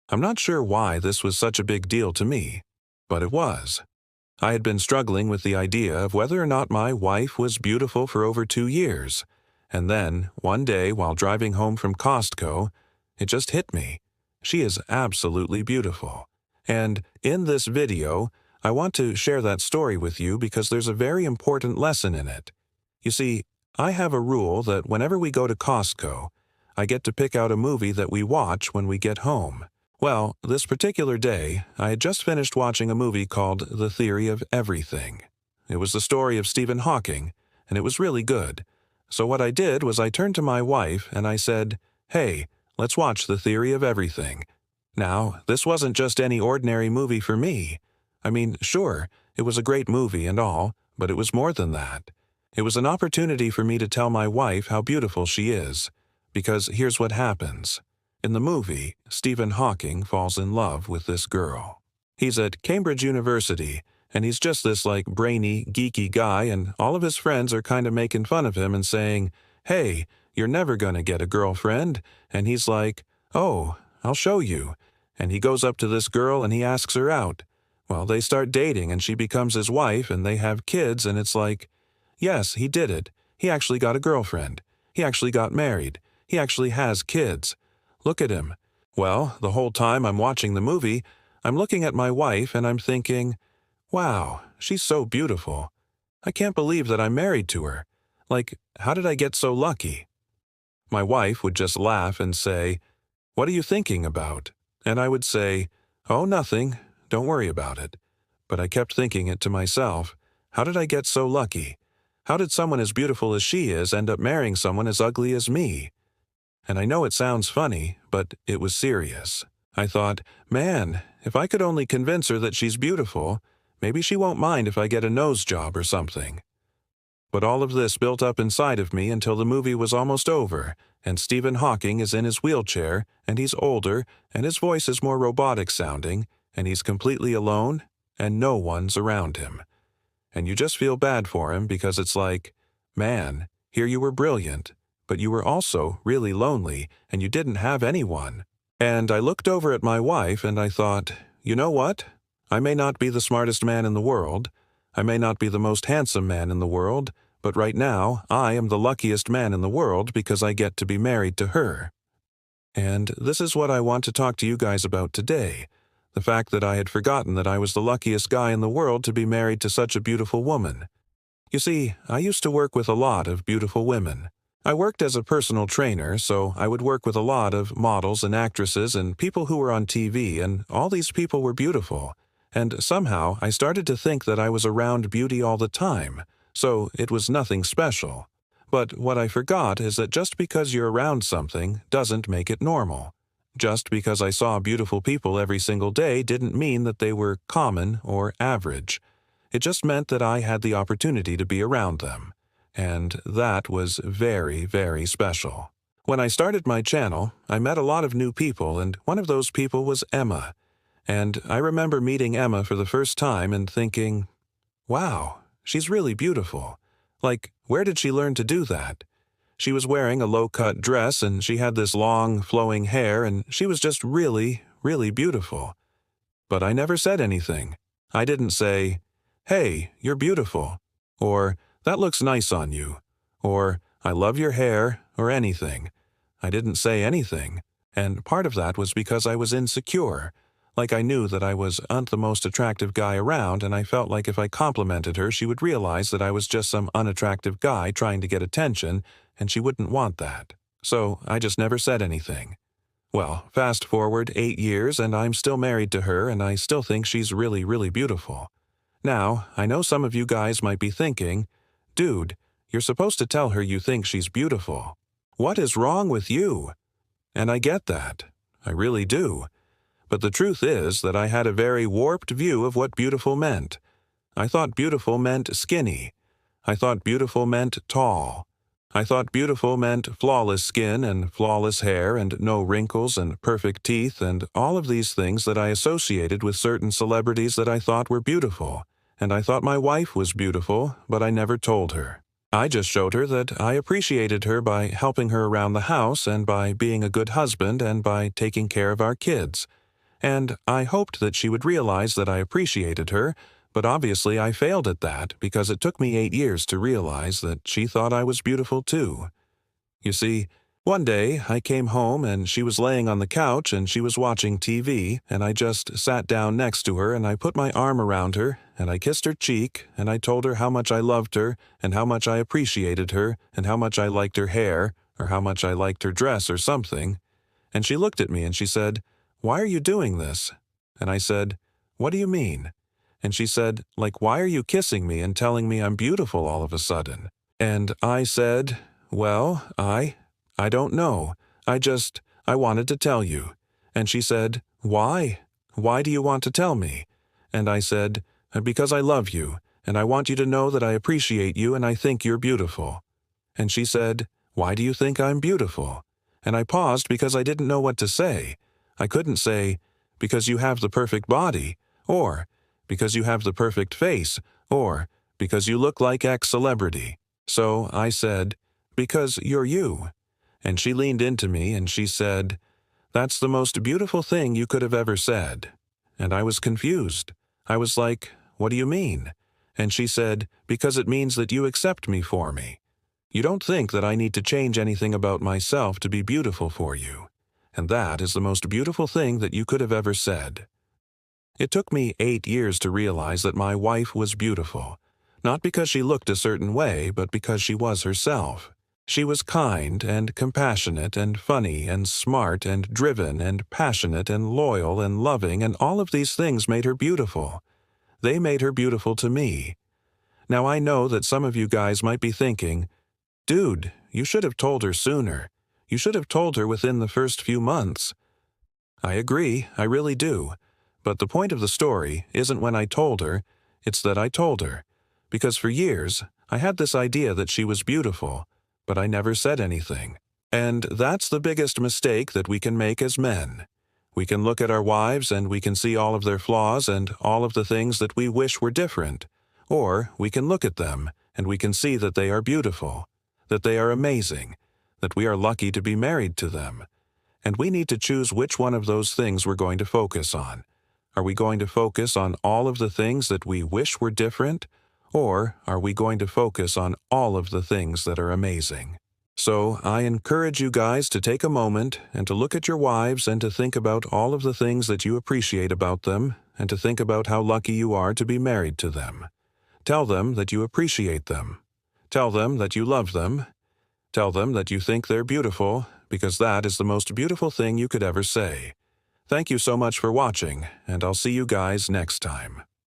I'm not sure why this was such a big deal to me, but it was. I had been struggling with the idea of whether or not my wife was beautiful for over 2 years, and then, one day while driving home from Costco, it just hit me. She is absolutely beautiful. And in this video, I want to share that story with you because there's a very important lesson in it. You see, I have a rule that whenever we go to Costco, I get to pick out a movie that we watch when we get home. Well, this particular day, I had just finished watching a movie called The Theory of Everything. It was the story of Stephen Hawking, and it was really good. So what I did was I turned to my wife and I said, "Hey, let's watch The Theory of Everything." Now, this wasn't just any ordinary movie for me. I mean, sure, it was a great movie and all, but it was more than that. It was an opportunity for me to tell my wife how beautiful she is. Because here's what happens. In the movie, Stephen Hawking falls in love with this girl. He's at Cambridge University, and he's just this brainy, geeky guy, and all of his friends are kind of making fun of him and saying, "Hey, you're never gonna get a girlfriend." And he's like, "Oh, I'll show you." And he goes up to this girl and he asks her out. Well, they start dating and she becomes his wife and they have kids, and it's like, yes, he did it. He actually got a girlfriend. He actually got married. He actually has kids. Look at him. Well, the whole time I'm watching the movie, I'm looking at my wife and I'm thinking, wow, she's so beautiful. I can't believe that I'm married to her. How did I get so lucky? My wife would just laugh and say, "What are you thinking about?" And I would say, "Oh, nothing. Don't worry about it." But I kept thinking it to myself, how did I get so lucky? How did someone as beautiful as she is end up marrying someone as ugly as me? And I know it sounds funny, but it was serious. I thought, man, if I could only convince her that she's beautiful, maybe she won't mind if I get a nose job or something. But all of this built up inside of me until the movie was almost over, and Stephen Hawking is in his wheelchair, and he's older, and his voice is more robotic sounding, and he's completely alone, and no one's around him. And you just feel bad for him because it's like, man, here you were brilliant, but you were also really lonely, and you didn't have anyone. And I looked over at my wife and I thought, you know what? I may not be the smartest man in the world. I may not be the most handsome man in the world, but right now I am the luckiest man in the world because I get to be married to her. And this is what I want to talk to you guys about today. The fact that I had forgotten that I was the luckiest guy in the world to be married to such a beautiful woman. You see, I used to work with a lot of beautiful women. I worked as a personal trainer, so I would work with a lot of models and actresses and people who were on TV, and all these people were beautiful. And somehow I started to think that I was around beauty all the time, so it was nothing special. But what I forgot is that just because you're around something doesn't make it normal. Just because I saw beautiful people every single day didn't mean that they were common or average. It just meant that I had the opportunity to be around them. And that was very, very special. When I started my channel, I met a lot of new people, and one of those people was Emma. And I remember meeting Emma for the first time and thinking, wow, she's really beautiful. Where did she learn to do that? She was wearing a low-cut dress, and she had this long, flowing hair, and she was just really, really beautiful. But I never said anything. I didn't say, "Hey, you're beautiful," or "That looks nice on you," or "I love your hair," or anything. I didn't say anything, and part of that was because I was insecure. I knew that I wasn't the most attractive guy around, and I felt like if I complimented her, she would realize that I was just some unattractive guy trying to get attention, and she wouldn't want that. So I just never said anything. Well, fast forward 8 years, and I'm still married to her, and I still think she's really, really beautiful. Now, I know some of you guys might be thinking, dude, you're supposed to tell her you think she's beautiful. What is wrong with you? And I get that. I really do. But the truth is that I had a very warped view of what beautiful meant. I thought beautiful meant skinny. I thought beautiful meant tall. I thought beautiful meant flawless skin and flawless hair and no wrinkles and perfect teeth and all of these things that I associated with certain celebrities that I thought were beautiful. And I thought my wife was beautiful, but I never told her. I just showed her that I appreciated her by helping her around the house and by being a good husband and by taking care of our kids. And I hoped that she would realize that I appreciated her, but obviously I failed at that because it took me 8 years to realize that she thought I was beautiful too. You see, one day I came home and she was laying on the couch and she was watching TV, and I just sat down next to her and I put my arm around her and I kissed her cheek and I told her how much I loved her and how much I appreciated her and how much I liked her hair or how much I liked her dress or something. And she looked at me and she said, "Why are you doing this?" And I said, "What do you mean?" And she said, "Like, why are you kissing me and telling me I'm beautiful all of a sudden?" And I said, "Well, I don't know. I wanted to tell you." And she said, "Why? Why do you want to tell me?" And I said, "Because I love you, and I want you to know that I appreciate you and I think you're beautiful." And she said, "Why do you think I'm beautiful?" And I paused because I didn't know what to say. I couldn't say, "Because you have the perfect body," or "Because you have the perfect face," or "Because you look like X celebrity." So I said, "Because you're you." And she leaned into me and she said, "That's the most beautiful thing you could have ever said." And I was confused. I was like, "What do you mean?" And she said, "Because it means that you accept me for me. You don't think that I need to change anything about myself to be beautiful for you. And that is the most beautiful thing that you could have ever said." It took me 8 years to realize that my wife was beautiful, not because she looked a certain way, but because she was herself. She was kind and compassionate and funny and smart and driven and passionate and loyal and loving, and all of these things made her beautiful. They made her beautiful to me. Now I know that some of you guys might be thinking, "Dude, you should have told her sooner. You should have told her within the first few months." I agree, I really do. But the point of the story isn't when I told her, it's that I told her. Because for years, I had this idea that she was beautiful, but I never said anything. And that's the biggest mistake that we can make as men. We can look at our wives and we can see all of their flaws and all of the things that we wish were different. Or we can look at them and we can see that they are beautiful, that they are amazing, that we are lucky to be married to them. And we need to choose which one of those things we're going to focus on. Are we going to focus on all of the things that we wish were different? Or are we going to focus on all of the things that are amazing? So I encourage you guys to take a moment and to look at your wives and to think about all of the things that you appreciate about them and to think about how lucky you are to be married to them. Tell them that you appreciate them. Tell them that you love them. Tell them that you think they're beautiful, because that is the most beautiful thing you could ever say. Thank you so much for watching, and I'll see you guys next time.